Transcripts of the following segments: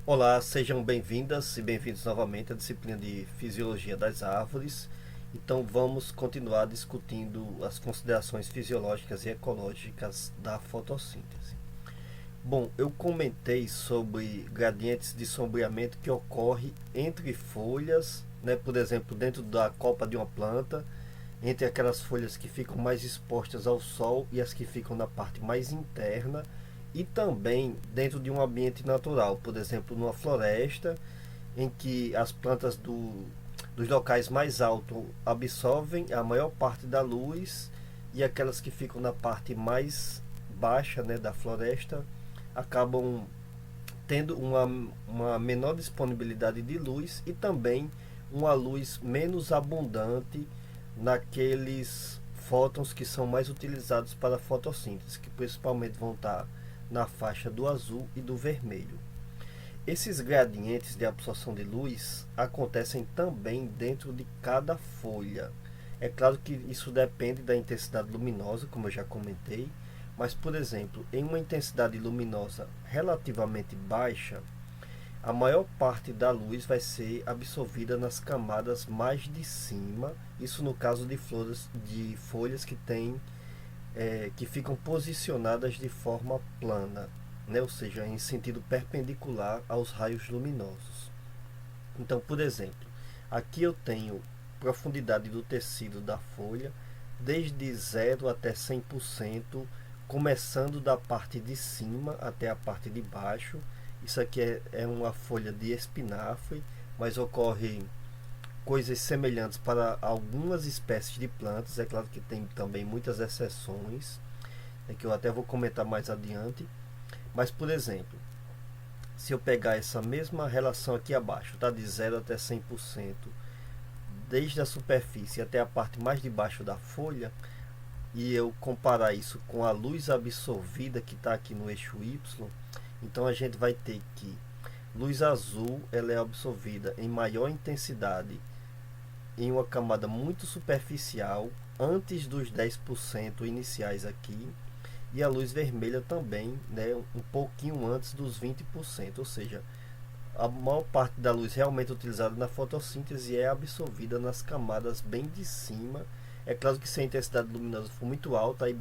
Olá, sejam bem-vindas e bem-vindos novamente à disciplina de Fisiologia das Árvores. Então, vamos continuar discutindo as considerações fisiológicas e ecológicas da fotossíntese. Bom, eu comentei sobre gradientes de sombreamento que ocorrem entre folhas, né, por exemplo, dentro da copa de uma planta, entre aquelas folhas que ficam mais expostas ao sol e as que ficam na parte mais interna, e também dentro de um ambiente natural, por exemplo, numa floresta, em que as plantas dos locais mais altos absorvem a maior parte da luz e aquelas que ficam na parte mais baixa, né, da floresta acabam tendo uma menor disponibilidade de luz e também uma luz menos abundante naqueles fótons que são mais utilizados para a fotossíntese, que principalmente vão estar na faixa do azul e do vermelho. Esses gradientes de absorção de luz acontecem também dentro de cada folha. É claro que isso depende da intensidade luminosa, como eu já comentei, mas, por exemplo, em uma intensidade luminosa relativamente baixa, a maior parte da luz vai ser absorvida nas camadas mais de cima, isso no caso de flores, de folhas que ficam posicionadas de forma plana, né? Ou seja, em sentido perpendicular aos raios luminosos. Então, por exemplo, aqui eu tenho profundidade do tecido da folha desde 0 até 100%, começando da parte de cima até a parte de baixo. Isso aqui é uma folha de espinafre, mas ocorre coisas semelhantes para algumas espécies de plantas. É claro que tem também muitas exceções, que eu até vou comentar mais adiante. Mas, por exemplo, se eu pegar essa mesma relação aqui abaixo, tá, de 0 até 100%, desde a superfície até a parte mais de baixo da folha, e eu comparar isso com a luz absorvida que está aqui no eixo Y, então a gente vai ter que luz azul ela é absorvida em maior intensidade em uma camada muito superficial, antes dos 10% iniciais aqui, e a luz vermelha também, né, um pouquinho antes dos 20%, ou seja, a maior parte da luz realmente utilizada na fotossíntese é absorvida nas camadas bem de cima. É claro que se a intensidade luminosa for muito alta, aí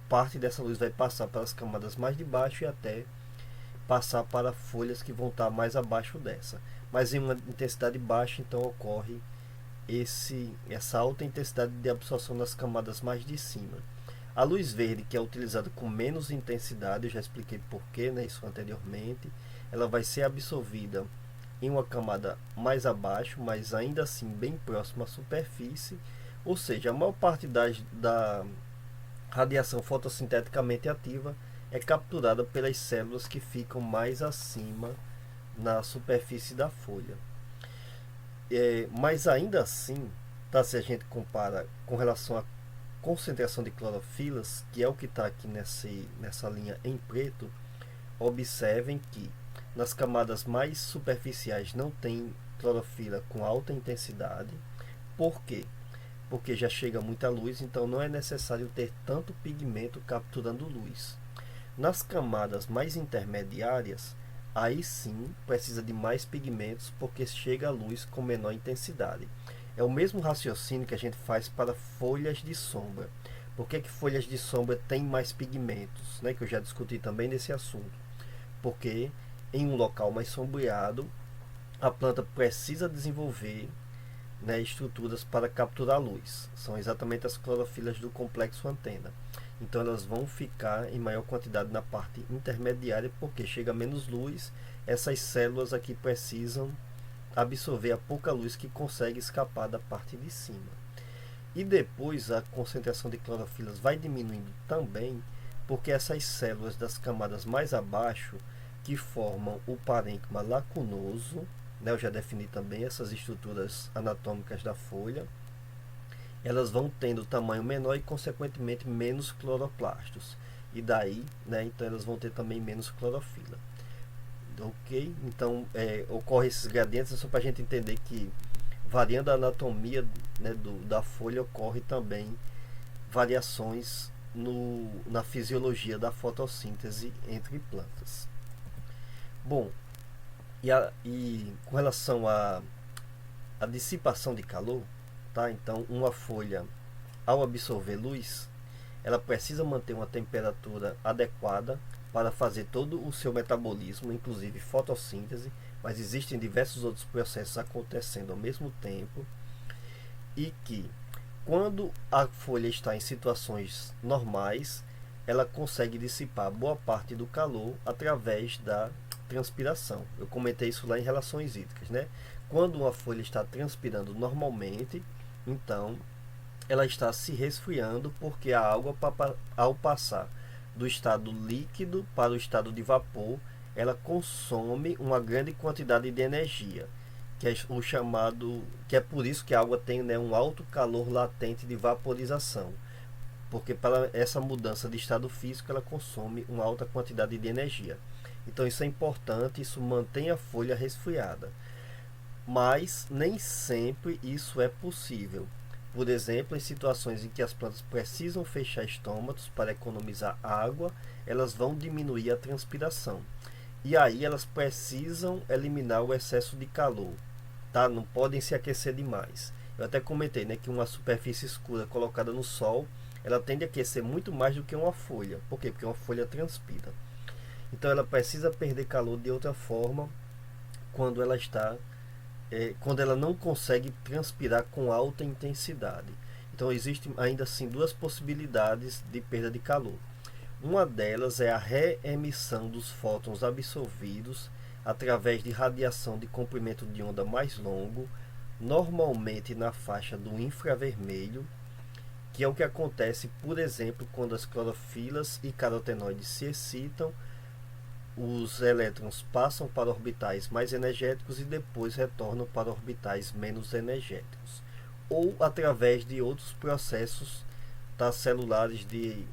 parte dessa luz vai passar para as camadas mais de baixo e até passar para folhas que vão estar mais abaixo dessa. Mas em uma intensidade baixa, então ocorre essa alta intensidade de absorção nas camadas mais de cima. A luz verde, que é utilizada com menos intensidade, eu já expliquei porquê, né, isso anteriormente, ela vai ser absorvida em uma camada mais abaixo, mas ainda assim bem próxima à superfície, ou seja, a maior parte da radiação fotossinteticamente ativa é capturada pelas células que ficam mais acima na superfície da folha. Mas ainda assim, tá, se a gente compara com relação à concentração de clorofilas, que é o que está aqui nessa linha em preto, observem que nas camadas mais superficiais não tem clorofila com alta intensidade. Por quê? Porque já chega muita luz, então não é necessário ter tanto pigmento capturando luz. Nas camadas mais intermediárias, aí sim precisa de mais pigmentos porque chega a luz com menor intensidade. É o mesmo raciocínio que a gente faz para folhas de sombra. Por que folhas de sombra têm mais pigmentos? Né? Que eu já discuti também nesse assunto. Porque em um local mais sombreado, a planta precisa desenvolver, né, estruturas para capturar luz. São exatamente as clorofilas do complexo antena. Então elas vão ficar em maior quantidade na parte intermediária porque chega menos luz. Essas células aqui precisam absorver a pouca luz que consegue escapar da parte de cima. E depois a concentração de clorofilas vai diminuindo também, porque essas células das camadas mais abaixo, que formam o parênquima lacunoso, né, eu já defini também essas estruturas anatômicas da folha, elas vão tendo tamanho menor e consequentemente menos cloroplastos. E daí, né, então elas vão ter também menos clorofila. Ok? Então, ocorre esses gradientes só para a gente entender que, variando a anatomia, né, da folha, ocorre também variações na fisiologia da fotossíntese entre plantas. Bom, E com relação à dissipação de calor, tá? Então, uma folha, ao absorver luz, ela precisa manter uma temperatura adequada para fazer todo o seu metabolismo, inclusive fotossíntese, mas existem diversos outros processos acontecendo ao mesmo tempo, e que quando a folha está em situações normais, ela consegue dissipar boa parte do calor através da transpiração. Eu comentei isso lá em relações hídricas, né? Quando uma folha está transpirando normalmente, então ela está se resfriando, porque a água, ao passar do estado líquido para o estado de vapor, ela consome uma grande quantidade de energia, que é o chamado, que é por isso que a água tem, né, um alto calor latente de vaporização, porque para essa mudança de estado físico ela consome uma alta quantidade de energia. Então isso é importante, isso mantém a folha resfriada, mas nem sempre isso é possível. Por exemplo, em situações em que as plantas precisam fechar estômatos para economizar água, elas vão diminuir a transpiração. E aí elas precisam eliminar o excesso de calor, tá? Não podem se aquecer demais. Eu até comentei, né, que uma superfície escura colocada no sol, ela tende a aquecer muito mais do que uma folha. Por quê? Porque uma folha transpira. Então ela precisa perder calor de outra forma quando ela está quando ela não consegue transpirar com alta intensidade. Então existem ainda assim duas possibilidades de perda de calor. Uma delas é a reemissão dos fótons absorvidos através de radiação de comprimento de onda mais longo, normalmente na faixa do infravermelho, que é o que acontece, por exemplo, quando as clorofilas e carotenoides se excitam, os elétrons passam para orbitais mais energéticos e depois retornam para orbitais menos energéticos, ou através de outros processos, tá, celulares de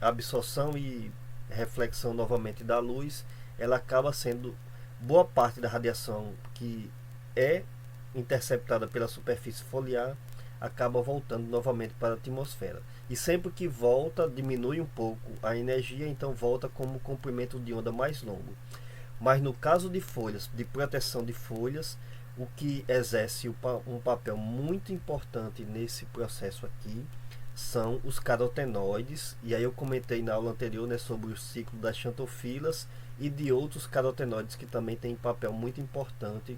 absorção e reflexão novamente da luz. Ela acaba sendo boa parte da radiação que é interceptada pela superfície foliar, acaba voltando novamente para a atmosfera. E sempre que volta, diminui um pouco a energia, então volta como comprimento de onda mais longo. Mas no caso de folhas, de proteção de folhas, o que exerce um papel muito importante nesse processo aqui são os carotenoides. E aí eu comentei na aula anterior, né, sobre o ciclo das xantofilas e de outros carotenoides que também têm um papel muito importante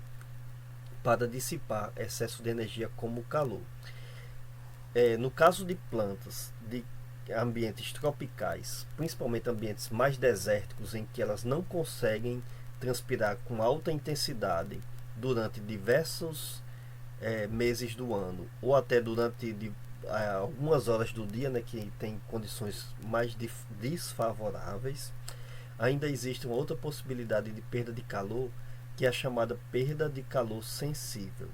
para dissipar excesso de energia como o calor. No caso de plantas de ambientes tropicais, principalmente ambientes mais desérticos, em que elas não conseguem transpirar com alta intensidade durante diversos meses do ano, ou até durante algumas horas do dia, né, que tem condições mais desfavoráveis, ainda existe uma outra possibilidade de perda de calor, que é a chamada perda de calor sensível.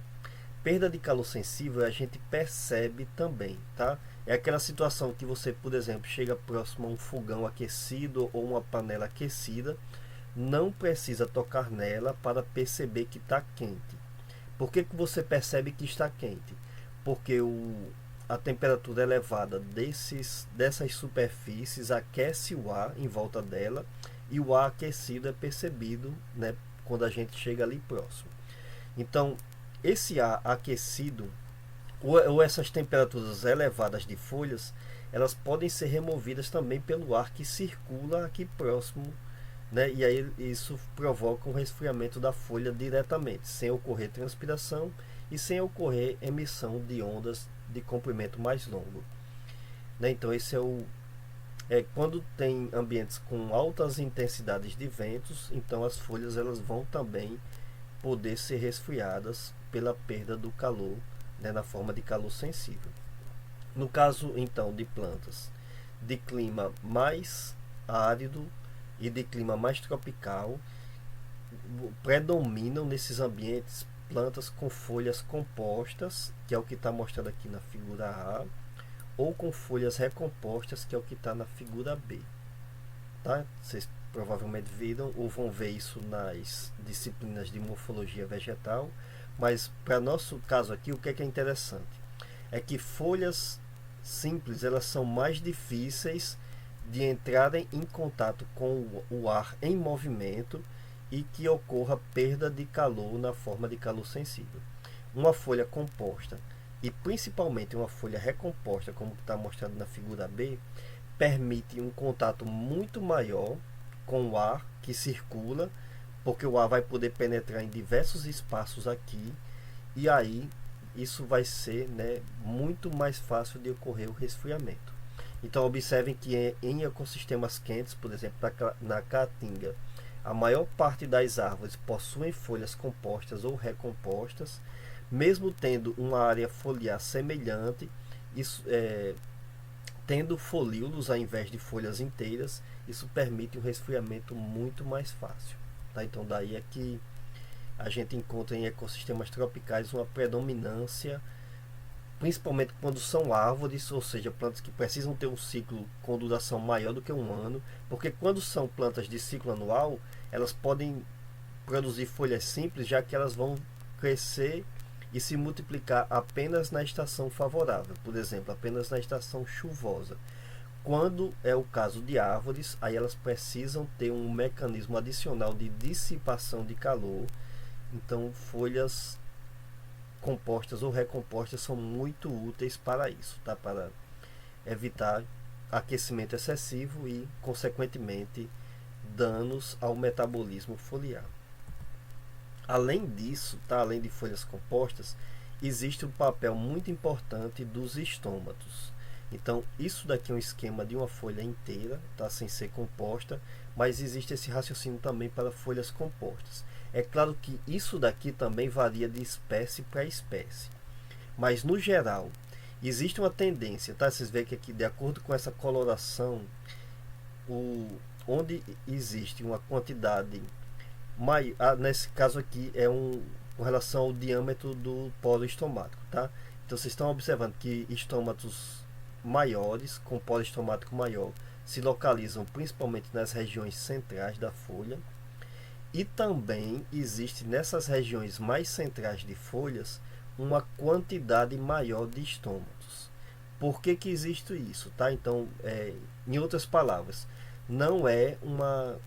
Perda de calor sensível a gente percebe também, tá? É aquela situação que você, por exemplo, chega próximo a um fogão aquecido ou uma panela aquecida, não precisa tocar nela para perceber que está quente. Por que você percebe que está quente? Porque a temperatura elevada dessas superfícies aquece o ar em volta dela, e o ar aquecido é percebido, né, quando a gente chega ali próximo. Então, esse ar aquecido ou essas temperaturas elevadas de folhas, elas podem ser removidas também pelo ar que circula aqui próximo, né? E aí isso provoca um resfriamento da folha diretamente, sem ocorrer transpiração e sem ocorrer emissão de ondas de comprimento mais longo, né? Então esse quando tem ambientes com altas intensidades de ventos, então as folhas elas vão também poder ser resfriadas pela perda do calor, né, na forma de calor sensível. No caso então de plantas de clima mais árido e de clima mais tropical, predominam nesses ambientes plantas com folhas compostas, que é o que está mostrado aqui na figura A, ou com folhas recompostas, que é o que está na figura B. Tá? Vocês provavelmente viram ou vão ver isso nas disciplinas de morfologia vegetal, mas para nosso caso aqui, o que é interessante é que folhas simples elas são mais difíceis de entrarem em contato com o ar em movimento, e que ocorra perda de calor na forma de calor sensível. Uma folha composta e principalmente uma folha recomposta, como está mostrado na figura B, permite um contato muito maior com o ar que circula, porque o ar vai poder penetrar em diversos espaços aqui, e aí isso vai ser, né, muito mais fácil de ocorrer o resfriamento. Então observem que em ecossistemas quentes, por exemplo, na Caatinga, a maior parte das árvores possuem folhas compostas ou recompostas, mesmo tendo uma área foliar semelhante, isso, tendo folíolos ao invés de folhas inteiras, isso permite um resfriamento muito mais fácil. Tá? Então daí é que a gente encontra em ecossistemas tropicais uma predominância, principalmente quando são árvores, ou seja, plantas que precisam ter um ciclo com duração maior do que um ano, porque quando são plantas de ciclo anual, elas podem produzir folhas simples, já que elas vão crescer e se multiplicar apenas na estação favorável, por exemplo, apenas na estação chuvosa. Quando é o caso de árvores, aí elas precisam ter um mecanismo adicional de dissipação de calor. Então, folhas compostas ou recompostas são muito úteis para isso, tá? Para evitar aquecimento excessivo e, consequentemente, danos ao metabolismo foliar. Além disso, tá? Além de folhas compostas, existe um papel muito importante dos estômatos. Então, isso daqui é um esquema de uma folha inteira, tá? Sem ser composta, mas existe esse raciocínio também para folhas compostas. É claro que isso daqui também varia de espécie para espécie, mas no geral existe uma tendência, tá? Vocês veem que aqui, de acordo com essa coloração, onde existe uma quantidade maior, nesse caso aqui é com relação ao diâmetro do polo estomático, tá? Então vocês estão observando que estômatos maiores, com polo estomático maior, se localizam principalmente nas regiões centrais da folha. E também existe nessas regiões mais centrais de folhas uma quantidade maior de estômatos. Por que que existe isso? Tá? Então, em outras palavras, não é uma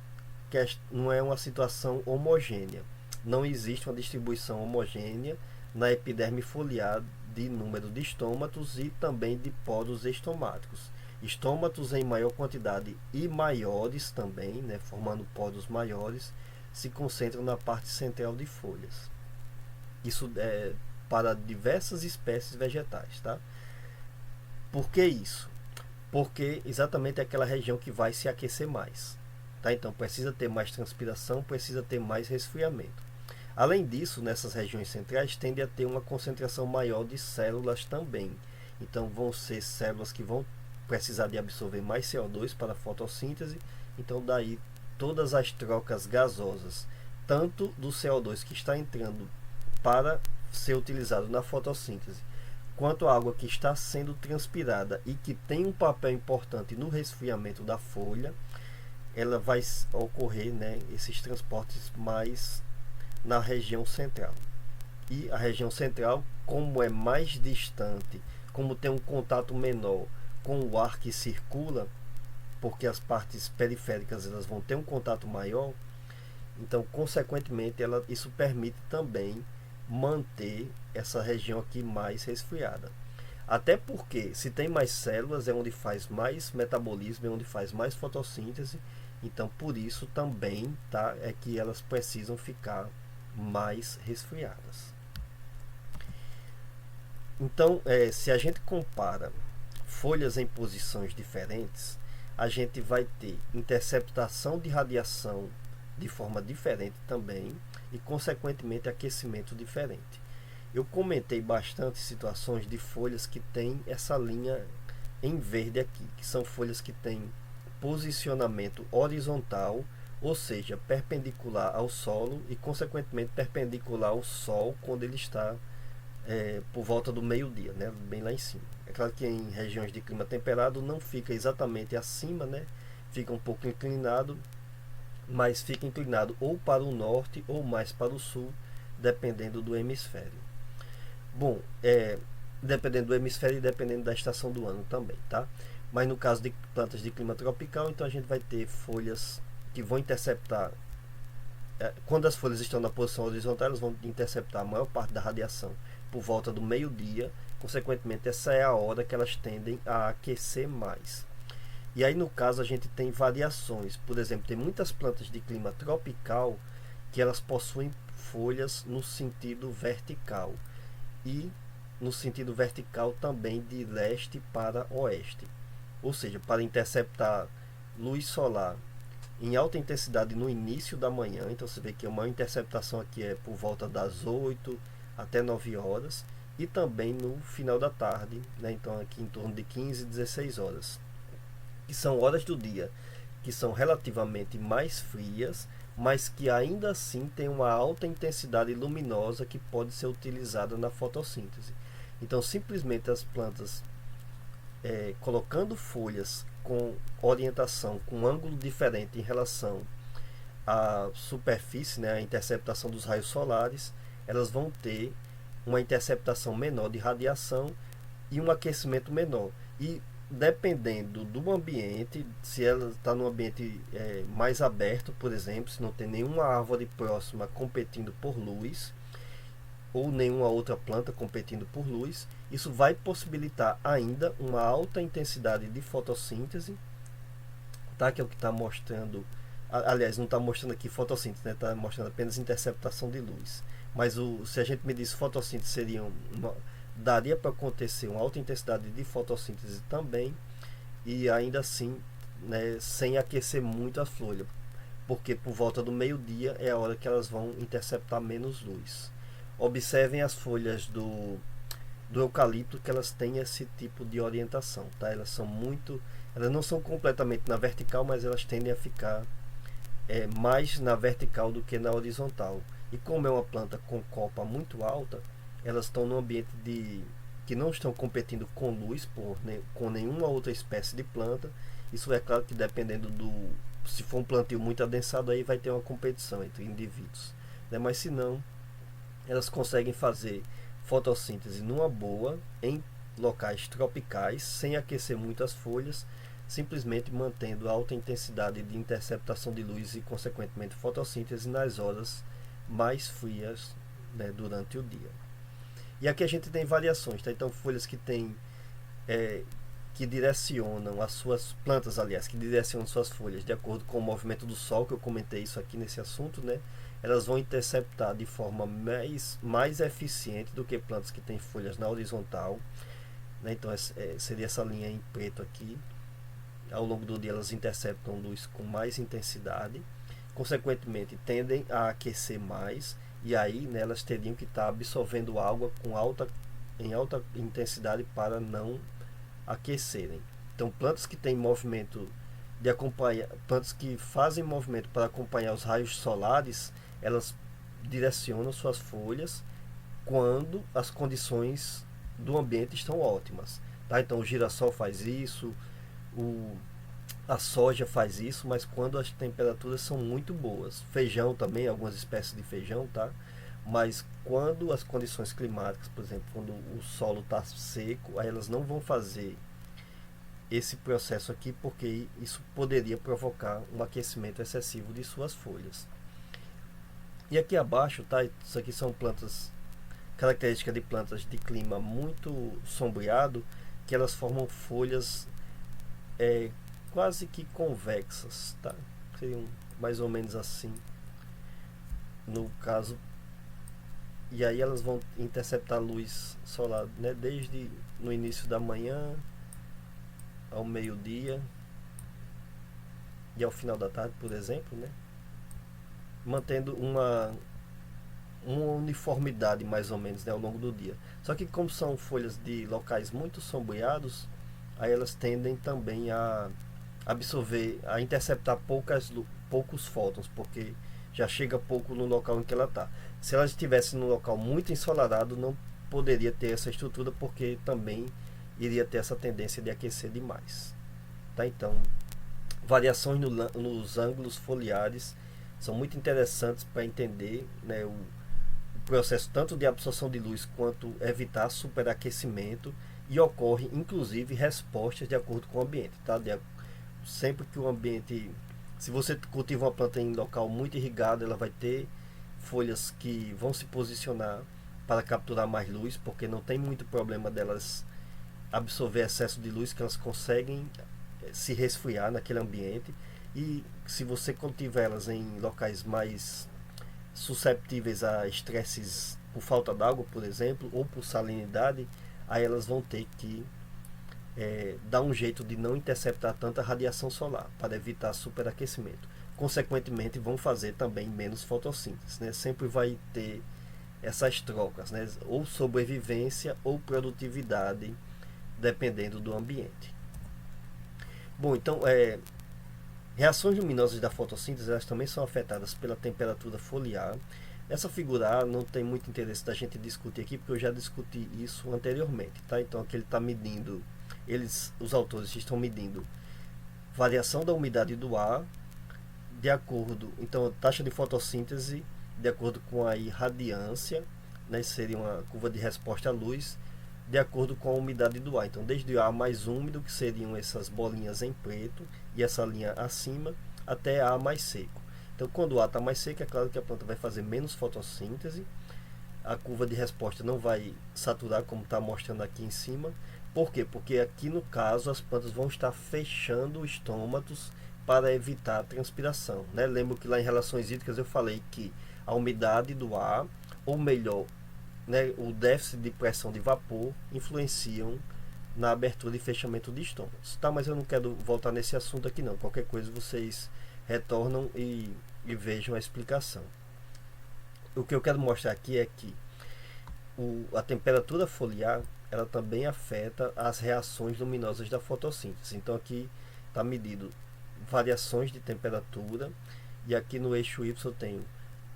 situação homogênea. Não existe uma distribuição homogênea na epiderme foliar de número de estômatos e também de poros estomáticos. Estômatos em maior quantidade e maiores também, né, formando poros maiores, se concentram na parte central de folhas. Isso é para diversas espécies vegetais, tá? Por que isso? Porque exatamente é aquela região que vai se aquecer mais, tá? Então precisa ter mais transpiração, precisa ter mais resfriamento. Além disso, nessas regiões centrais tende a ter uma concentração maior de células também. Então vão ser células que vão precisar de absorver mais CO2 para a fotossíntese. Então daí todas as trocas gasosas, tanto do CO2 que está entrando para ser utilizado na fotossíntese, quanto a água que está sendo transpirada e que tem um papel importante no resfriamento da folha, ela vai ocorrer, né, esses transportes mais na região central. E a região central, como é mais distante, como tem um contato menor com o ar que circula, porque as partes periféricas elas vão ter um contato maior, então consequentemente isso permite também manter essa região aqui mais resfriada. Até porque se tem mais células é onde faz mais metabolismo, é onde faz mais fotossíntese, então por isso também, tá, é que elas precisam ficar mais resfriadas. Então, se a gente compara folhas em posições diferentes, a gente vai ter interceptação de radiação de forma diferente também e, consequentemente, aquecimento diferente. Eu comentei bastante situações de folhas que têm essa linha em verde aqui, que são folhas que têm posicionamento horizontal, ou seja, perpendicular ao solo e, consequentemente, perpendicular ao sol quando ele está por volta do meio-dia, né, bem lá em cima. É claro que em regiões de clima temperado não fica exatamente acima, né, fica um pouco inclinado, mas fica inclinado ou para o norte ou mais para o sul, dependendo do hemisfério. Bom, dependendo do hemisfério e dependendo da estação do ano também, tá? Mas no caso de plantas de clima tropical, então a gente vai ter folhas que vão interceptar quando as folhas estão na posição horizontal, elas vão interceptar a maior parte da radiação por volta do meio-dia. Consequentemente, essa é a hora que elas tendem a aquecer mais. E aí, no caso, a gente tem variações. Por exemplo, tem muitas plantas de clima tropical que elas possuem folhas no sentido vertical e no sentido vertical também de leste para oeste. Ou seja, para interceptar luz solar em alta intensidade no início da manhã. Então você vê que a maior interceptação aqui é por volta das 8 até 9 horas e também no final da tarde, né? Então aqui em torno de 15 e 16 horas, que são horas do dia que são relativamente mais frias, mas que ainda assim tem uma alta intensidade luminosa que pode ser utilizada na fotossíntese. Então simplesmente as plantas colocando folhas com orientação, com um ângulo diferente em relação à superfície, né, a interceptação dos raios solares, elas vão ter uma interceptação menor de radiação e um aquecimento menor. E dependendo do ambiente, se ela está num ambiente mais aberto, por exemplo, se não tem nenhuma árvore próxima competindo por luz, ou nenhuma outra planta competindo por luz, isso vai possibilitar ainda uma alta intensidade de fotossíntese, tá? Que é o que está mostrando, aliás, não está mostrando aqui fotossíntese, né? Está mostrando apenas interceptação de luz. Mas se a gente medisse fotossíntese, daria para acontecer uma alta intensidade de fotossíntese também, e ainda assim, né, sem aquecer muito a folha, porque por volta do meio-dia é a hora que elas vão interceptar menos luz. Observem as folhas do eucalipto, que elas têm esse tipo de orientação, tá? Elas não são completamente na vertical, mas elas tendem a ficar mais na vertical do que na horizontal. E como é uma planta com copa muito alta, elas estão num ambiente que não estão competindo com luz com nenhuma outra espécie de planta. Isso é claro que dependendo se for um plantio muito adensado, aí vai ter uma competição entre indivíduos, né? Mas se não, elas conseguem fazer fotossíntese numa boa em locais tropicais, sem aquecer muito as folhas, simplesmente mantendo alta intensidade de interceptação de luz e consequentemente fotossíntese nas horas mais frias, né, durante o dia. E aqui a gente tem variações, tá? Então folhas que têm que direcionam as suas plantas, aliás, que direcionam suas folhas de acordo com o movimento do sol, que eu comentei isso aqui nesse assunto, né? Elas vão interceptar de forma mais eficiente do que plantas que têm folhas na horizontal, né? Então seria essa linha em preto aqui. Ao longo do dia elas interceptam luz com mais intensidade, consequentemente tendem a aquecer mais, e aí, né, elas teriam que estar absorvendo água em alta intensidade para não aquecerem. Então plantas que têm movimento plantas que fazem movimento para acompanhar os raios solares, elas direcionam suas folhas quando as condições do ambiente estão ótimas, tá? Então o girassol faz isso, a soja faz isso, mas quando as temperaturas são muito boas. Feijão também, algumas espécies de feijão, tá? Mas quando as condições climáticas, por exemplo, quando o solo está seco, aí elas não vão fazer esse processo aqui, porque isso poderia provocar um aquecimento excessivo de suas folhas. E aqui abaixo, tá? Isso aqui são plantas, características de plantas de clima muito sombreado, que elas formam folhas quase que convexas, tá? Seriam mais ou menos assim, no caso. E aí elas vão interceptar luz solar, né, desde no início da manhã ao meio-dia e ao final da tarde, por exemplo, né? Mantendo uma uniformidade mais ou menos, né, ao longo do dia. Só que como são folhas de locais muito sombreados, aí elas tendem também a absorver, a interceptar poucos fótons, porque já chega pouco no local em que ela está. Se ela estivesse num local muito ensolarado, não poderia ter essa estrutura, porque também iria ter essa tendência de aquecer demais, tá? Então, variações nos ângulos foliares são muito interessantes para entender, né, o processo tanto de absorção de luz quanto evitar superaquecimento, e ocorre inclusive respostas de acordo com o ambiente, tá? Sempre que o ambiente Se você cultiva uma planta em local muito irrigado, ela vai ter folhas que vão se posicionar para capturar mais luz, porque não tem muito problema delas absorver excesso de luz, que elas conseguem se resfriar naquele ambiente. E se você cultiva elas em locais mais susceptíveis a estresses por falta d'água, por exemplo, ou por salinidade, aí elas vão ter que dar um jeito de não interceptar tanta radiação solar para evitar superaquecimento. Consequentemente, vão fazer também menos fotossíntese, né? Sempre vai ter essas trocas, né? Ou sobrevivência ou produtividade, dependendo do ambiente. Bom, então, reações luminosas da fotossíntese, elas também são afetadas pela temperatura foliar. Essa figura A não tem muito interesse da gente discutir aqui, porque eu já discuti isso anteriormente, tá? Então aqui ele está medindo, os autores estão medindo variação da umidade do ar de acordo, então taxa de fotossíntese de acordo com a irradiância, né? Seria uma curva de resposta à luz, de acordo com a umidade do ar. Então, desde o ar mais úmido, que seriam essas bolinhas em preto, e essa linha acima, até ar mais seco. Então, quando o ar está mais seco, é claro que a planta vai fazer menos fotossíntese, a curva de resposta não vai saturar, como está mostrando aqui em cima. Por quê? Porque aqui no caso, as plantas vão estar fechando os estômatos para evitar a transpiração, né? Lembro que lá em relações hídricas eu falei que a umidade do ar, ou melhor, né, o déficit de pressão de vapor, influenciam na abertura e fechamento de estômagos. Tá, mas eu não quero voltar nesse assunto aqui não. Qualquer coisa vocês retornam e vejam a explicação. O que eu quero mostrar aqui é que a temperatura foliar, ela também afeta as reações luminosas da fotossíntese. Então aqui está medido variações de temperatura, e aqui no eixo Y eu tenho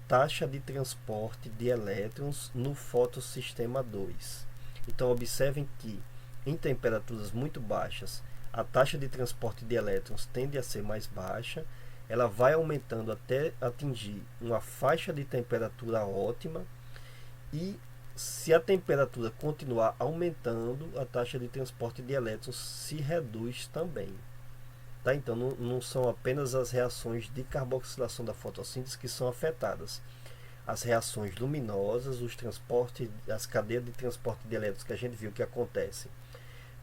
taxa de transporte de elétrons no fotossistema 2. Então observem que em temperaturas muito baixas a taxa de transporte de elétrons tende a ser mais baixa, ela vai aumentando até atingir uma faixa de temperatura ótima, e se a temperatura continuar aumentando, a taxa de transporte de elétrons se reduz também. Tá? Então não são apenas as reações de carboxilação da fotossíntese que são afetadas. As reações luminosas, os transportes, as cadeias de transporte de elétrons que a gente viu que acontecem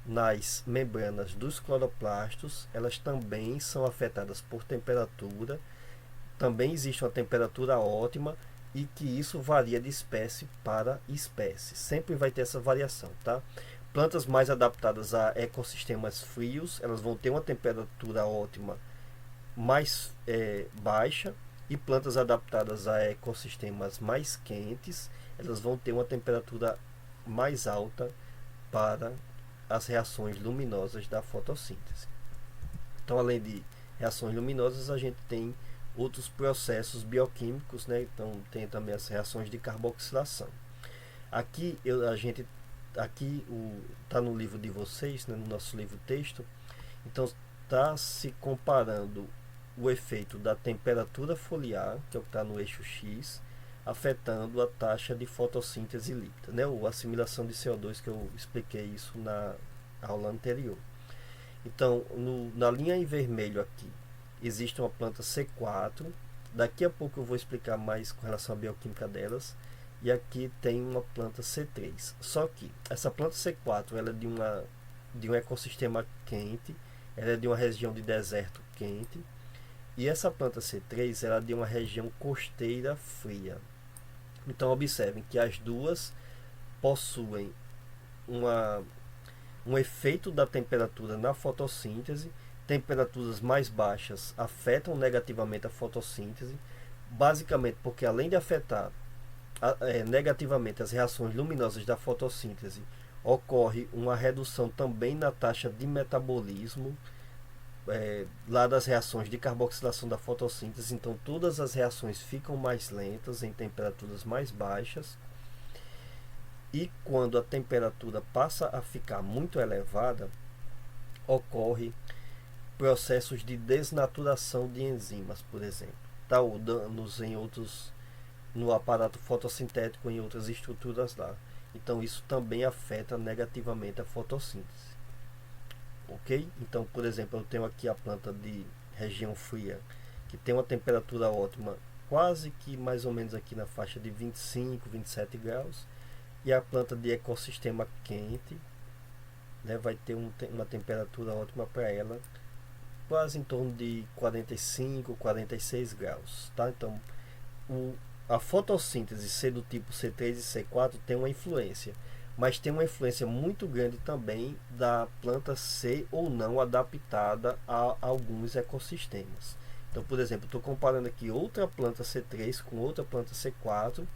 nas membranas dos cloroplastos, elas também são afetadas por temperatura. Também existe uma temperatura ótima, e que isso varia de espécie para espécie. Sempre vai ter essa variação, tá? Plantas mais adaptadas a ecossistemas frios, elas vão ter uma temperatura ótima mais baixa, e plantas adaptadas a ecossistemas mais quentes, elas vão ter uma temperatura mais alta para as reações luminosas da fotossíntese. Então, além de reações luminosas, a gente tem outros processos bioquímicos, né? Então, tem também as reações de carboxilação. Aqui está no livro de vocês, né, no nosso livro texto. Então está se comparando o efeito da temperatura foliar, que é o que está no eixo X, afetando a taxa de fotossíntese lípida, né, ou assimilação de CO2, que eu expliquei isso na aula anterior. Então, na linha em vermelho aqui, existe uma planta C4. Daqui a pouco eu vou explicar mais com relação à bioquímica delas. E aqui tem uma planta C3. Só que essa planta C4 ela é de um ecossistema quente, ela é de uma região de deserto quente. E essa planta C3 ela é de uma região costeira fria. Então observem que as duas possuem um efeito da temperatura na fotossíntese. Temperaturas mais baixas afetam negativamente a fotossíntese, basicamente porque além de afetar negativamente as reações luminosas da fotossíntese, ocorre uma redução também na taxa de metabolismo lá das reações de carboxilação da fotossíntese. Então todas as reações ficam mais lentas em temperaturas mais baixas, e quando a temperatura passa a ficar muito elevada, ocorre processos de desnaturação de enzimas, por exemplo, tá? Ou danos no aparato fotossintético, em outras estruturas lá. Então isso também afeta negativamente a fotossíntese. Ok? Então, por exemplo, eu tenho aqui a planta de região fria, que tem uma temperatura ótima, quase que mais ou menos aqui na faixa de 25, 27 graus, e a planta de ecossistema quente, né, vai ter uma temperatura ótima para ela, quase em torno de 45, 46 graus, tá? Então, a fotossíntese ser do tipo C3 e C4 tem uma influência, mas tem uma influência muito grande também da planta ser ou não adaptada a alguns ecossistemas. Então, por exemplo, estou comparando aqui outra planta C3 com outra planta C4.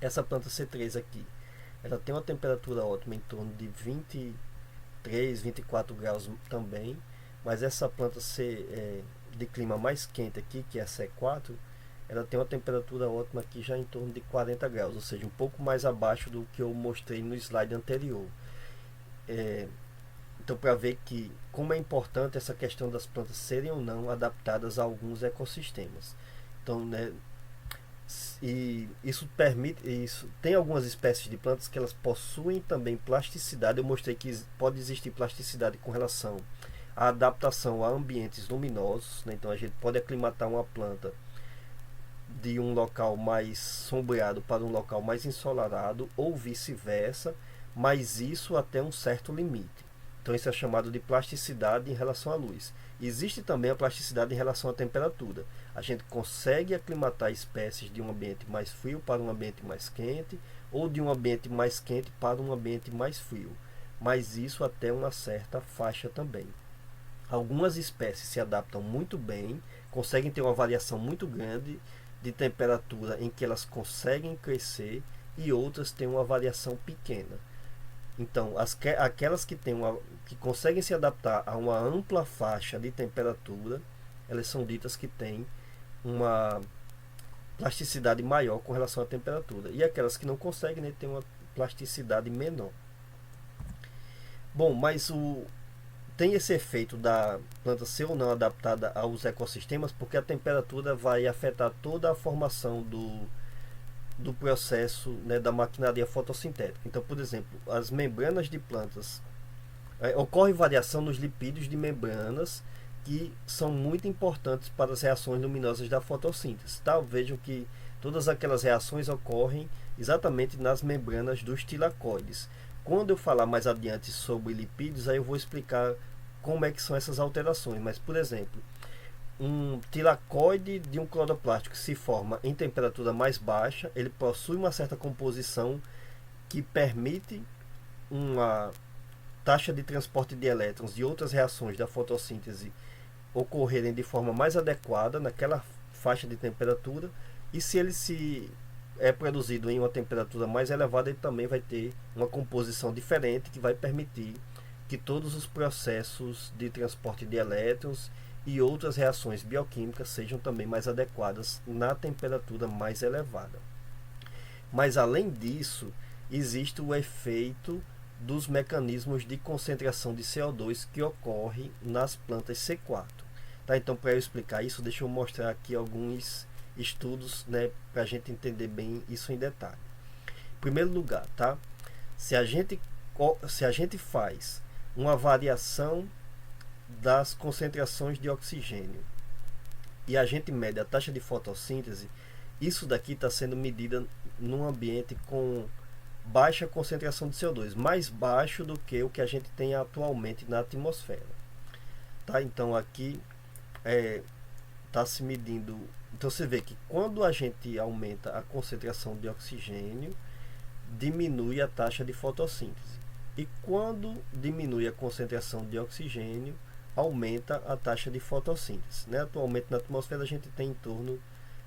Essa planta C3 aqui, ela tem uma temperatura ótima em torno de 23, 24 graus também, mas essa planta de clima mais quente aqui, que é a C4, ela tem uma temperatura ótima aqui já em torno de 40 graus, ou seja, um pouco mais abaixo do que eu mostrei no slide anterior. Então, para ver que como é importante essa questão das plantas serem ou não adaptadas a alguns ecossistemas. Então, né, e isso tem algumas espécies de plantas que elas possuem também plasticidade. Eu mostrei que pode existir plasticidade com relação à adaptação a ambientes luminosos, né? Então a gente pode aclimatar uma planta de um local mais sombreado para um local mais ensolarado ou vice-versa, mas isso até um certo limite. Então isso é chamado de plasticidade em relação à luz. Existe também a plasticidade em relação à temperatura. A gente consegue aclimatar espécies de um ambiente mais frio para um ambiente mais quente, ou de um ambiente mais quente para um ambiente mais frio, mas isso até uma certa faixa também. Algumas espécies se adaptam muito bem, conseguem ter uma variação muito grande de temperatura em que elas conseguem crescer, e outras têm uma variação pequena. Então, aquelas que conseguem se adaptar a uma ampla faixa de temperatura, elas são ditas que têm uma plasticidade maior com relação à temperatura. E aquelas que não conseguem, né, têm uma plasticidade menor. Bom, mas tem esse efeito da planta ser ou não adaptada aos ecossistemas, porque a temperatura vai afetar toda a formação do processo, né, da maquinaria fotossintética. Então, por exemplo, as membranas de plantas, ocorre variação nos lipídios de membranas, que são muito importantes para as reações luminosas da fotossíntese. Tá? Vejam que todas aquelas reações ocorrem exatamente nas membranas dos tilacoides. Quando eu falar mais adiante sobre lipídios, aí eu vou explicar como é que são essas alterações. Mas, por exemplo, um tilacoide de um cloroplástico se forma em temperatura mais baixa, ele possui uma certa composição que permite uma taxa de transporte de elétrons e outras reações da fotossíntese ocorrerem de forma mais adequada naquela faixa de temperatura, e se ele é produzido em uma temperatura mais elevada, ele também vai ter uma composição diferente que vai permitir que todos os processos de transporte de elétrons e outras reações bioquímicas sejam também mais adequadas na temperatura mais elevada. Mas além disso, existe o efeito dos mecanismos de concentração de CO2 que ocorre nas plantas C4. Tá? Então, para eu explicar isso, deixa eu mostrar aqui alguns estudos, né, para a gente entender bem isso em detalhe. Em primeiro lugar, tá? se a gente faz uma variação das concentrações de oxigênio e a gente mede a taxa de fotossíntese, isso daqui está sendo medida num ambiente com baixa concentração de CO2, mais baixo do que o que a gente tem atualmente na atmosfera. Tá? Então aqui está se medindo. Então você vê que quando a gente aumenta a concentração de oxigênio, diminui a taxa de fotossíntese. E quando diminui a concentração de oxigênio, aumenta a taxa de fotossíntese. Né? Atualmente na atmosfera a gente tem em torno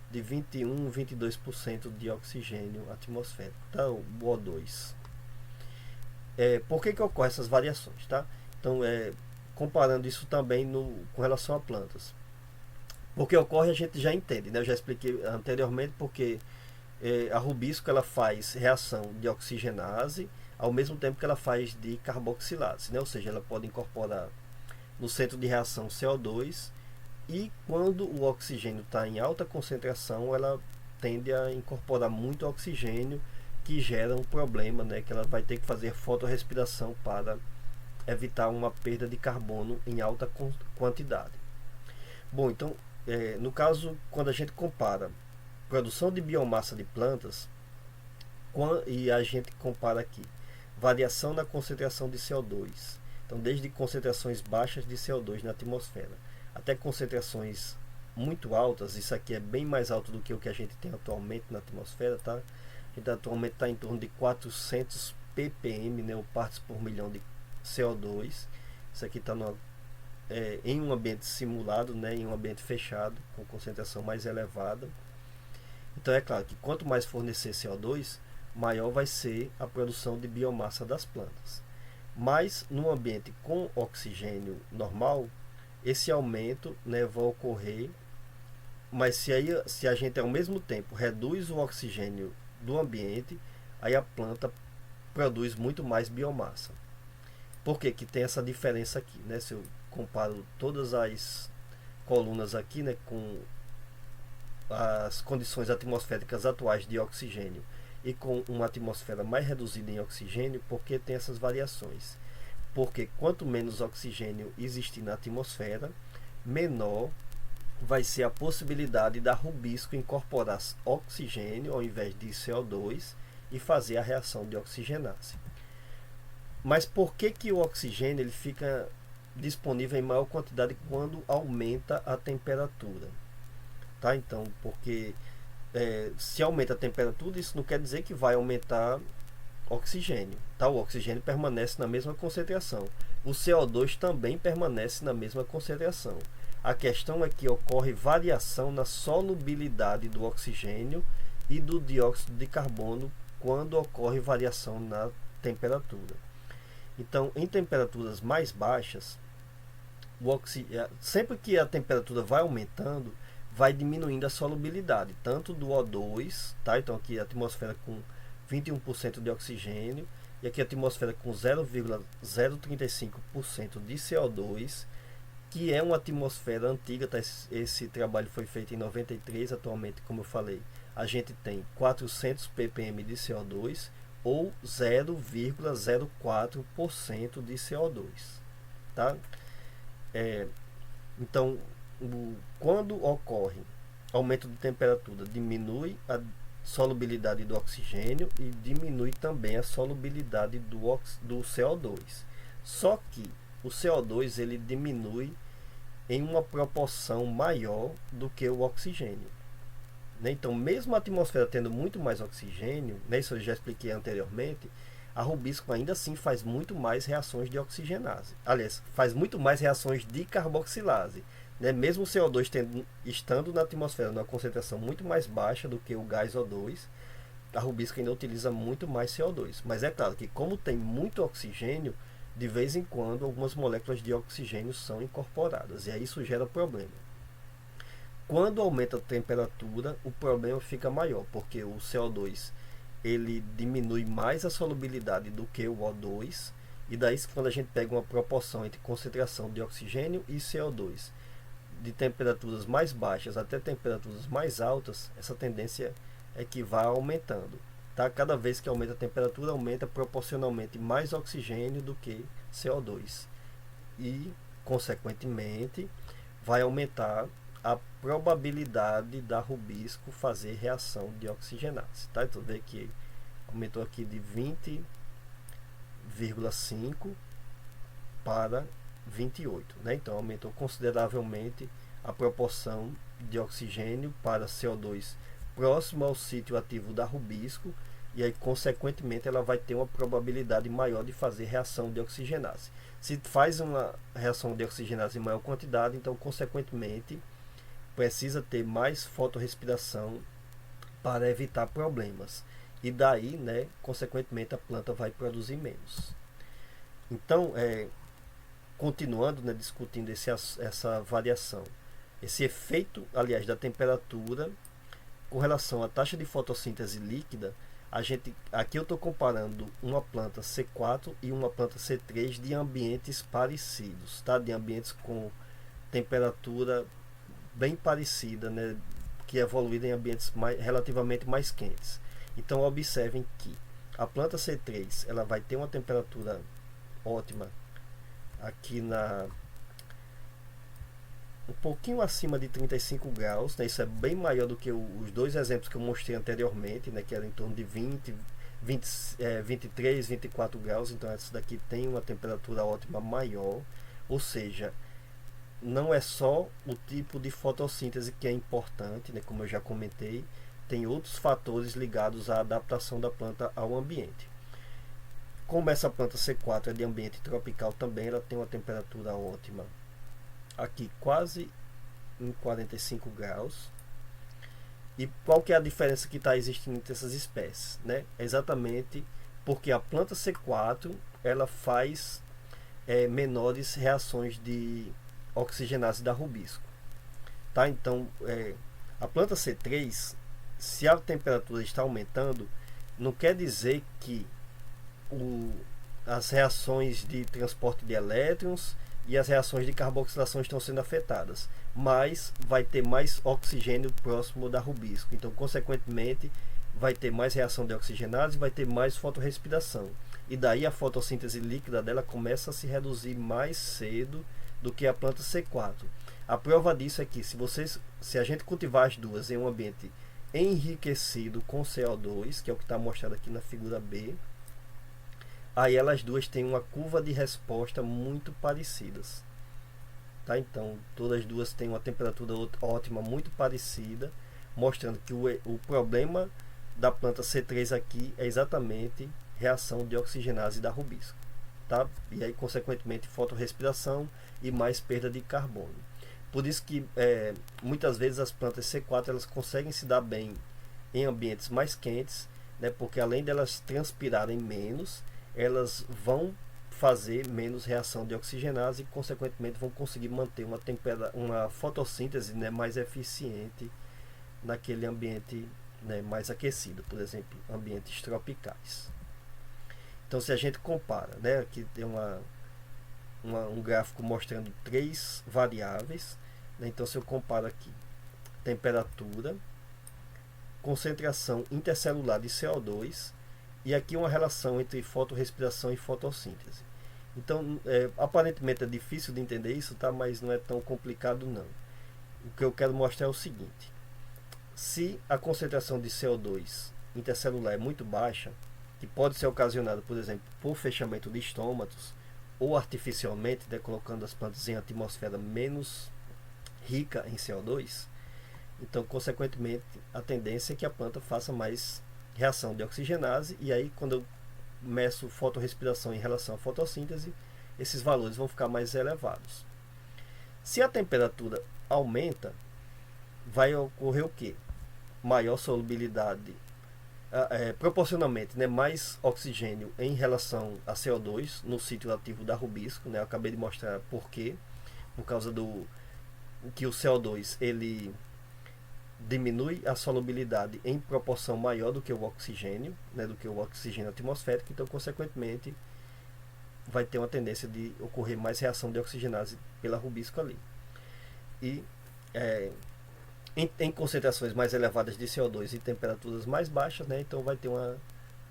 de 21, 22% de oxigênio atmosférico, tá? O O2. Por que ocorrem essas variações? Tá? Então, comparando isso também com relação a plantas. Porque ocorre, a gente já entende, né? Eu já expliquei anteriormente, porque a rubisco ela faz reação de oxigenase ao mesmo tempo que ela faz de carboxilase, né? Ou seja, ela pode incorporar no centro de reação CO2, e quando o oxigênio está em alta concentração, ela tende a incorporar muito oxigênio, que gera um problema, né? Que ela vai ter que fazer fotorrespiração para evitar uma perda de carbono em alta quantidade. Bom, então no caso, quando a gente compara produção de biomassa de plantas e a gente compara aqui variação na concentração de CO2, então desde concentrações baixas de CO2 na atmosfera até concentrações muito altas, isso aqui é bem mais alto do que o que a gente tem atualmente na atmosfera, tá? A gente atualmente está em torno de 400 ppm, né, ou partes por milhão de CO2. Isso aqui está em um ambiente simulado, né, em um ambiente fechado, com concentração mais elevada. Então é claro que quanto mais fornecer CO2, maior vai ser a produção de biomassa das plantas. Mas num ambiente com oxigênio normal, esse aumento, né, vai ocorrer, mas se a gente ao mesmo tempo reduz o oxigênio do ambiente, aí a planta produz muito mais biomassa. Por que que tem essa diferença aqui, né? Se eu comparo todas as colunas aqui, né, com as condições atmosféricas atuais de oxigênio e com uma atmosfera mais reduzida em oxigênio, porque tem essas variações? Porque quanto menos oxigênio existir na atmosfera, menor vai ser a possibilidade da rubisco incorporar oxigênio ao invés de CO2 e fazer a reação de oxigenase. Mas por que que o oxigênio ele fica disponível em maior quantidade quando aumenta a temperatura? Tá? Então, porque se aumenta a temperatura, isso não quer dizer que vai aumentar oxigênio. Tá? O oxigênio permanece na mesma concentração. O CO2 também permanece na mesma concentração. A questão é que ocorre variação na solubilidade do oxigênio e do dióxido de carbono quando ocorre variação na temperatura. Então, em temperaturas mais baixas, sempre que a temperatura vai aumentando, vai diminuindo a solubilidade, tanto do O2, tá? Então aqui a atmosfera com 21% de oxigênio, e aqui a atmosfera com 0,035% de CO2, que é uma atmosfera antiga, tá? Esse trabalho foi feito em 93, atualmente, como eu falei, a gente tem 400 ppm de CO2, ou 0,04% de CO2, tá? Então, quando ocorre aumento de temperatura, diminui a solubilidade do oxigênio e diminui também a solubilidade do CO2. Só que o CO2 ele diminui em uma proporção maior do que o oxigênio. Então, mesmo a atmosfera tendo muito mais oxigênio, isso eu já expliquei anteriormente, a rubisco ainda assim faz muito mais reações de oxigenase. Aliás, faz muito mais reações de carboxilase. Mesmo o CO2 estando na atmosfera numa concentração muito mais baixa do que o gás O2, a rubisco ainda utiliza muito mais CO2. Mas é claro que como tem muito oxigênio, de vez em quando algumas moléculas de oxigênio são incorporadas. E aí isso gera problema. Quando aumenta a temperatura, o problema fica maior, porque o CO2 ele diminui mais a solubilidade do que o O2, e daí quando a gente pega uma proporção entre concentração de oxigênio e CO2, de temperaturas mais baixas até temperaturas mais altas, essa tendência é que vá aumentando. Tá? Cada vez que aumenta a temperatura, aumenta proporcionalmente mais oxigênio do que CO2. E, consequentemente, vai aumentar a probabilidade da rubisco fazer reação de oxigenase. Tá? Então, vê que aumentou aqui de 20,5 para 28. Então, aumentou consideravelmente a proporção de oxigênio para CO2 próximo ao sítio ativo da rubisco, e aí, consequentemente, ela vai ter uma probabilidade maior de fazer reação de oxigenase. Se faz uma reação de oxigenase em maior quantidade, então, consequentemente, precisa ter mais fotorrespiração para evitar problemas. E daí, consequentemente, a planta vai produzir menos. Então, continuando, discutindo essa variação, esse efeito, aliás, da temperatura com relação à taxa de fotossíntese líquida, aqui eu estou comparando uma planta C4 e uma planta C3 de ambientes parecidos, tá? De ambientes com temperatura bem parecida, que é evoluída em ambientes relativamente mais quentes. Então observem que a planta C3 ela vai ter uma temperatura ótima aqui um pouquinho acima de 35 graus, né? Isso é bem maior do que os dois exemplos que eu mostrei anteriormente, né? Que era em torno de 23, 24 graus. Então essa daqui tem uma temperatura ótima maior, ou seja, não é só o tipo de fotossíntese que é importante, né? Como eu já comentei, tem outros fatores ligados à adaptação da planta ao ambiente. Como essa planta C4 é de ambiente tropical também, ela tem uma temperatura ótima aqui quase em 45 graus. E qual que é a diferença que está existindo entre essas espécies, né? É exatamente porque a planta C4 ela faz menores reações de oxigenase da rubisco, tá? Então a planta C3, se a temperatura está aumentando, não quer dizer que as reações de transporte de elétrons e as reações de carboxilação estão sendo afetadas, mas vai ter mais oxigênio próximo da rubisco, então consequentemente vai ter mais reação de oxigenase e vai ter mais fotorrespiração, e daí a fotossíntese líquida dela começa a se reduzir mais cedo do que a planta C4. A prova disso é que se a gente cultivar as duas em um ambiente enriquecido com CO2, que é o que está mostrado aqui na figura B, aí elas duas têm uma curva de resposta muito parecidas, tá? Então todas as duas têm uma temperatura ótima muito parecida, mostrando que o problema da planta C3 aqui é exatamente reação de oxigenase da rubisco, tá? E aí consequentemente fotorrespiração e mais perda de carbono. Por isso que muitas vezes as plantas C4 elas conseguem se dar bem em ambientes mais quentes, né? Porque além delas transpirarem menos, elas vão fazer menos reação de oxigenase e consequentemente vão conseguir manter uma fotossíntese, né, mais eficiente naquele ambiente, né, mais aquecido, por exemplo, ambientes tropicais. Então se a gente compara, né, aqui tem um gráfico mostrando três variáveis, né, então se eu comparo aqui temperatura, concentração intercelular de CO2 e aqui uma relação entre fotorrespiração e fotossíntese. Então aparentemente é difícil de entender isso, tá? Mas não é tão complicado não. O que eu quero mostrar é o seguinte: se a concentração de CO2 intercelular é muito baixa, que pode ser ocasionada, por exemplo, por fechamento de estômatos ou artificialmente, né, colocando as plantas em atmosfera menos rica em CO2, então consequentemente a tendência é que a planta faça mais reação de oxigenase, e aí quando eu meço fotorrespiração em relação à fotossíntese, esses valores vão ficar mais elevados. Se a temperatura aumenta, vai ocorrer o que? Maior solubilidade, proporcionalmente, né, mais oxigênio em relação a CO2 no sítio ativo da rubisco, né? Eu acabei de mostrar por quê, por causa do que o CO2 ele diminui a solubilidade em proporção maior do que o oxigênio, né, do que o oxigênio atmosférico, então consequentemente vai ter uma tendência de ocorrer mais reação de oxigenase pela rubisco ali. E em concentrações mais elevadas de CO2 e temperaturas mais baixas, né, então vai ter uma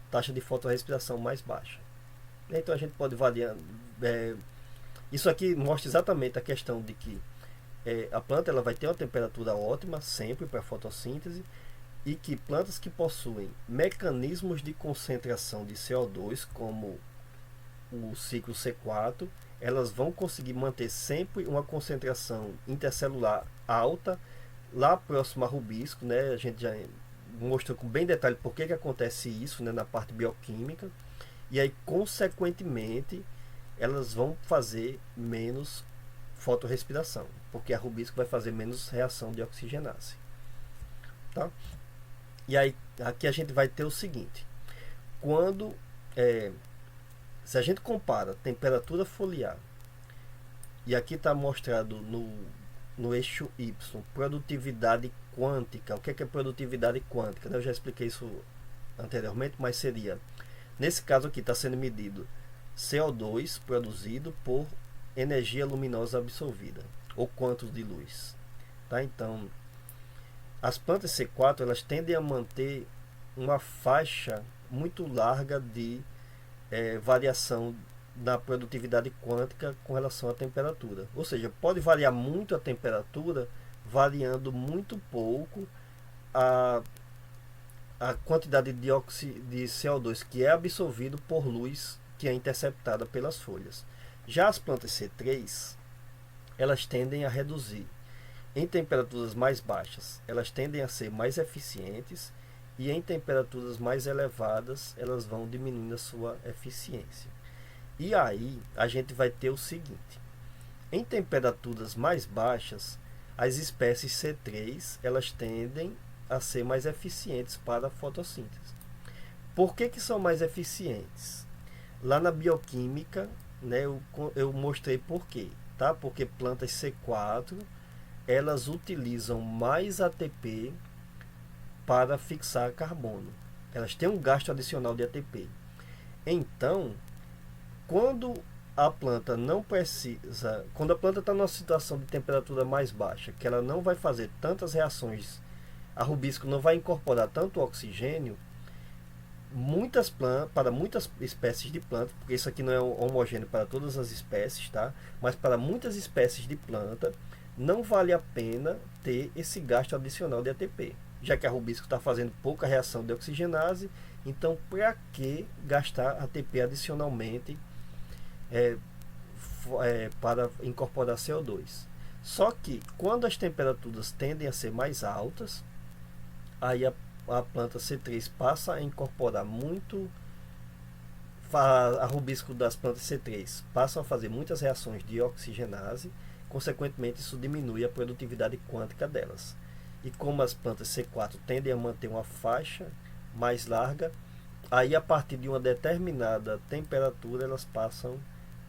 taxa de fotorrespiração mais baixa. Então a gente pode variar. Isso aqui mostra exatamente a questão de que a planta ela vai ter uma temperatura ótima sempre para fotossíntese, e que plantas que possuem mecanismos de concentração de CO2, como o ciclo C4, elas vão conseguir manter sempre uma concentração intercelular alta lá próximo a rubisco, né? A gente já mostrou com bem detalhe por que acontece isso, né, na parte bioquímica, e aí consequentemente elas vão fazer menos fotorrespiração, porque a rubisco vai fazer menos reação de oxigenase, tá? E aí aqui a gente vai ter o seguinte: quando se a gente compara temperatura foliar, e aqui está mostrado no eixo Y, produtividade quântica. O que é produtividade quântica? Eu já expliquei isso anteriormente, mas seria, nesse caso aqui está sendo medido CO2 produzido por energia luminosa absorvida, ou quantos de luz, tá? Então as plantas C4 elas tendem a manter uma faixa muito larga de variação na produtividade quântica com relação à temperatura. Ou seja, pode variar muito a temperatura, variando muito pouco a, a quantidade de de CO2 que é absorvido por luz que é interceptada pelas folhas. Já as plantas C3, elas tendem a reduzir. Em temperaturas mais baixas, elas tendem a ser mais eficientes, e em temperaturas mais elevadas, elas vão diminuindo a sua eficiência. E aí, a gente vai ter o seguinte: em temperaturas mais baixas, as espécies C3, elas tendem a ser mais eficientes para a fotossíntese. Por que são mais eficientes? Lá na bioquímica, né, eu mostrei por quê, tá? Porque plantas C4, elas utilizam mais ATP para fixar carbono. Elas têm um gasto adicional de ATP. Então, quando a planta não precisa, quando a planta está numa situação de temperatura mais baixa, que ela não vai fazer tantas reações, a rubisco não vai incorporar tanto oxigênio, para muitas espécies de plantas, porque isso aqui não é homogêneo para todas as espécies, tá? Mas para muitas espécies de planta, não vale a pena ter esse gasto adicional de ATP, já que a rubisco está fazendo pouca reação de oxigenase. Então, para que gastar ATP adicionalmente para incorporar CO2? Só que quando as temperaturas tendem a ser mais altas, aí a planta C3 passa a incorporar muito, a rubisco das plantas C3 passam a fazer muitas reações de oxigenase. Consequentemente, isso diminui a produtividade quântica delas. E como as plantas C4 tendem a manter uma faixa mais larga, aí a partir de uma determinada temperatura elas passam,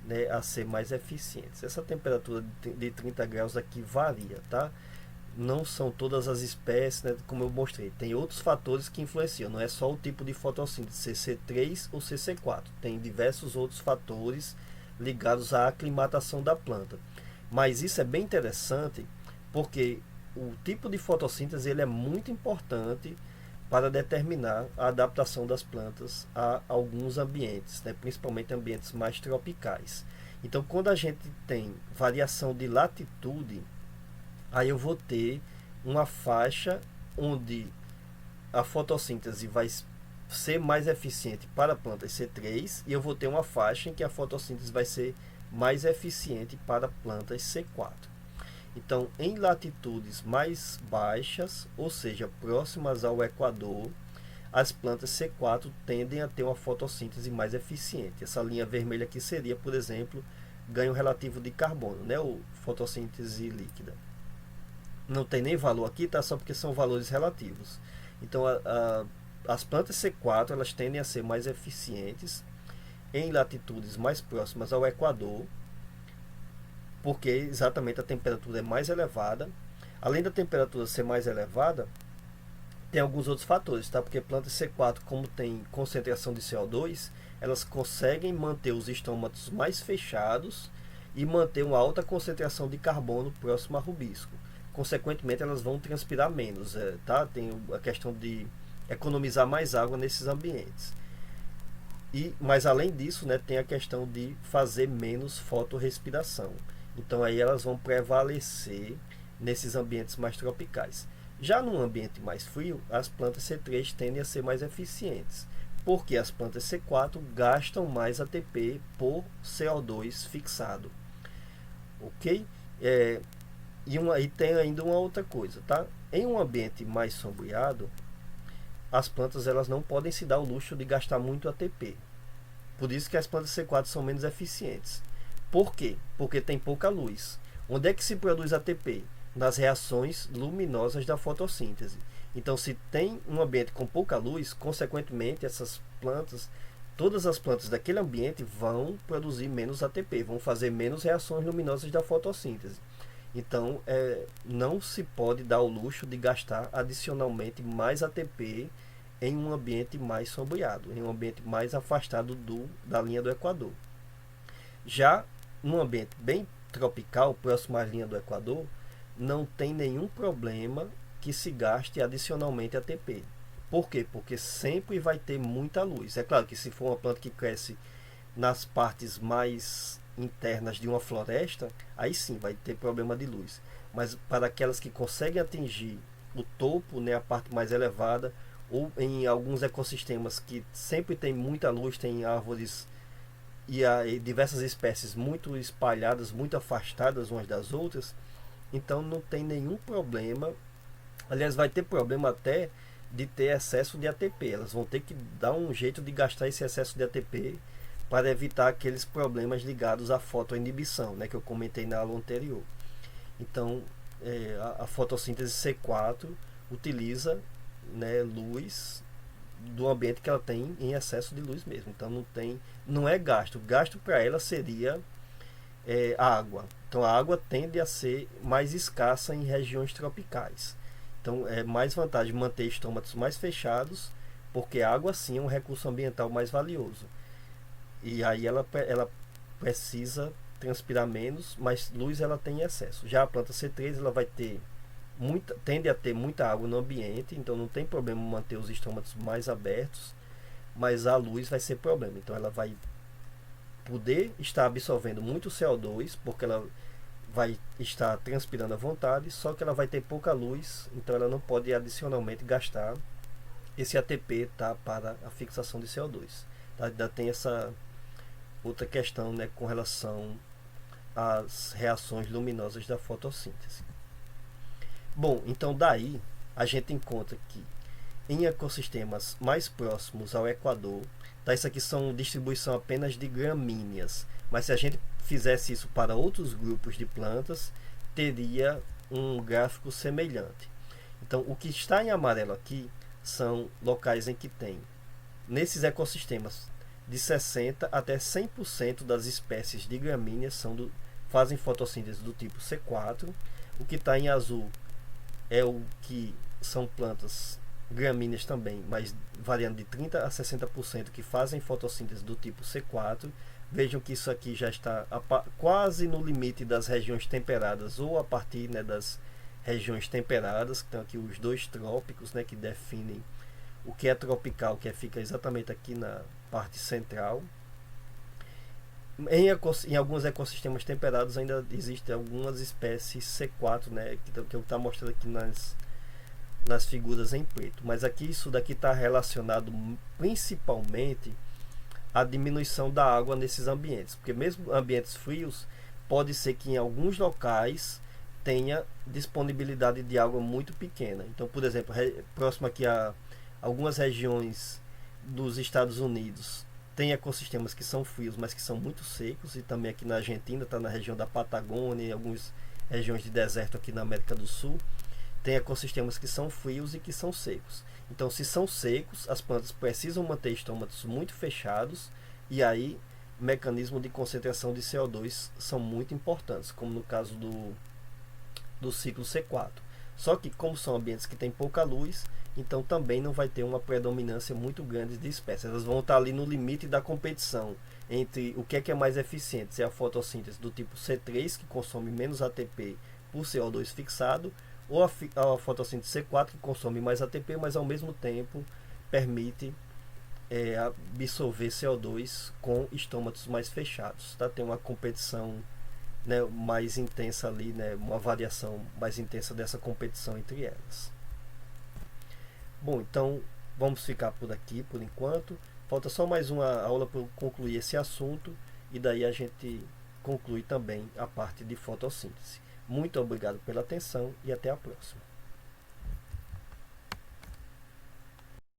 né, a ser mais eficientes. Essa temperatura de 30 graus aqui varia, tá? Não são todas as espécies, né, como eu mostrei. Tem outros fatores que influenciam. Não é só o tipo de fotossíntese, CC3 ou CC4. Tem diversos outros fatores ligados à aclimatação da planta. Mas isso é bem interessante, porque o tipo de fotossíntese ele é muito importante para determinar a adaptação das plantas a alguns ambientes, né, principalmente ambientes mais tropicais. Então, quando a gente tem variação de latitude, aí eu vou ter uma faixa onde a fotossíntese vai ser mais eficiente para plantas C3, e eu vou ter uma faixa em que a fotossíntese vai ser mais eficiente para plantas C4. Então, em latitudes mais baixas, ou seja, próximas ao Equador, as plantas C4 tendem a ter uma fotossíntese mais eficiente. Essa linha vermelha aqui seria, por exemplo, ganho relativo de carbono, né? Ou fotossíntese líquida. Não tem nem valor aqui, tá? Só porque são valores relativos. Então, as plantas C4 elas tendem a ser mais eficientes em latitudes mais próximas ao Equador, porque exatamente a temperatura é mais elevada. Além da temperatura ser mais elevada, tem alguns outros fatores, tá? Porque plantas C4, como tem concentração de CO2, elas conseguem manter os estômatos mais fechados e manter uma alta concentração de carbono próximo a rubisco. Consequentemente, elas vão transpirar menos, tá? Tem a questão de economizar mais água nesses ambientes. Mas além disso, né, tem a questão de fazer menos fotorrespiração. Então aí elas vão prevalecer nesses ambientes mais tropicais. Já num ambiente mais frio, as plantas C3 tendem a ser mais eficientes, porque as plantas C4 gastam mais ATP por CO2 fixado. Ok? E tem ainda uma outra coisa, tá? Em um ambiente mais sombreado, as plantas elas não podem se dar o luxo de gastar muito ATP. Por isso que as plantas C4 são menos eficientes. Por quê? Porque tem pouca luz. Onde é que se produz ATP? Nas reações luminosas da fotossíntese. Então, se tem um ambiente com pouca luz, consequentemente, todas as plantas daquele ambiente vão produzir menos ATP, vão fazer menos reações luminosas da fotossíntese. Então, não se pode dar o luxo de gastar adicionalmente mais ATP em um ambiente mais sombreado, em um ambiente mais afastado da linha do Equador. Já num ambiente bem tropical, próximo à linha do Equador, não tem nenhum problema que se gaste adicionalmente ATP. Por quê? Porque sempre vai ter muita luz. É claro que se for uma planta que cresce nas partes mais internas de uma floresta, aí sim vai ter problema de luz. Mas para aquelas que conseguem atingir o topo, né, a parte mais elevada, ou em alguns ecossistemas que sempre tem muita luz, tem árvores e diversas espécies muito espalhadas, muito afastadas umas das outras, então não tem nenhum problema. Aliás, vai ter problema até de ter excesso de ATP. Elas vão ter que dar um jeito de gastar esse excesso de ATP para evitar aqueles problemas ligados à fotoinibição, né, que eu comentei na aula anterior. Então, a fotossíntese C4 utiliza, né, luz do ambiente que ela tem em excesso de luz mesmo. Então não é gasto. Gasto para ela seria água. Então a água tende a ser mais escassa em regiões tropicais. Então é mais vantagem manter estômatos mais fechados, porque a água sim é um recurso ambiental mais valioso. E aí ela precisa transpirar menos, mas luz ela tem em excesso. Já a planta C3 ela vai ter tende a ter muita água no ambiente, então não tem problema manter os estômatos mais abertos, mas a luz vai ser problema. Então ela vai poder estar absorvendo muito CO2, porque ela vai estar transpirando à vontade, só que ela vai ter pouca luz, então ela não pode adicionalmente gastar esse ATP, tá, para a fixação de CO2. Tá? Ainda tem essa outra questão, né, com relação às reações luminosas da fotossíntese. Bom, então daí a gente encontra que em ecossistemas mais próximos ao Equador, tá, isso aqui são distribuição apenas de gramíneas, mas se a gente fizesse isso para outros grupos de plantas, teria um gráfico semelhante. Então, o que está em amarelo aqui são locais em que tem, nesses ecossistemas, de 60% até 100% das espécies de gramíneas fazem fotossíntese do tipo C4. O que está em azul é o que são plantas gramíneas também, mas variando de 30% a 60% que fazem fotossíntese do tipo C4. Vejam que isso aqui já está quase no limite das regiões temperadas, ou a partir, né, das regiões temperadas, que estão aqui os dois trópicos, né, que definem o que é tropical, que fica exatamente aqui na parte central. Em alguns ecossistemas temperados ainda existem algumas espécies C4, né, que eu estou mostrando aqui nas figuras em preto. Mas aqui isso daqui está relacionado principalmente à diminuição da água nesses ambientes. Porque mesmo ambientes frios, pode ser que em alguns locais tenha disponibilidade de água muito pequena. Então, por exemplo, próximo aqui a algumas regiões dos Estados Unidos, tem ecossistemas que são frios, mas que são muito secos, e também aqui na Argentina, está na região da Patagônia e algumas regiões de deserto aqui na América do Sul, tem ecossistemas que são frios e que são secos. Então, se são secos, as plantas precisam manter estômatos muito fechados, e aí mecanismos de concentração de CO2 são muito importantes, como no caso do ciclo C4. Só que como são ambientes que têm pouca luz, então também não vai ter uma predominância muito grande de espécies. Elas vão estar ali no limite da competição entre o que é mais eficiente, se é a fotossíntese do tipo C3, que consome menos ATP por CO2 fixado, ou a fotossíntese C4, que consome mais ATP, mas ao mesmo tempo permite absorver CO2 com estômatos mais fechados. Tá? Tem uma competição, né, mais intensa ali, né, uma variação mais intensa dessa competição entre elas. Bom, então vamos ficar por aqui por enquanto. Falta só mais uma aula para concluir esse assunto, e daí a gente conclui também a parte de fotossíntese. Muito obrigado pela atenção e até a próxima.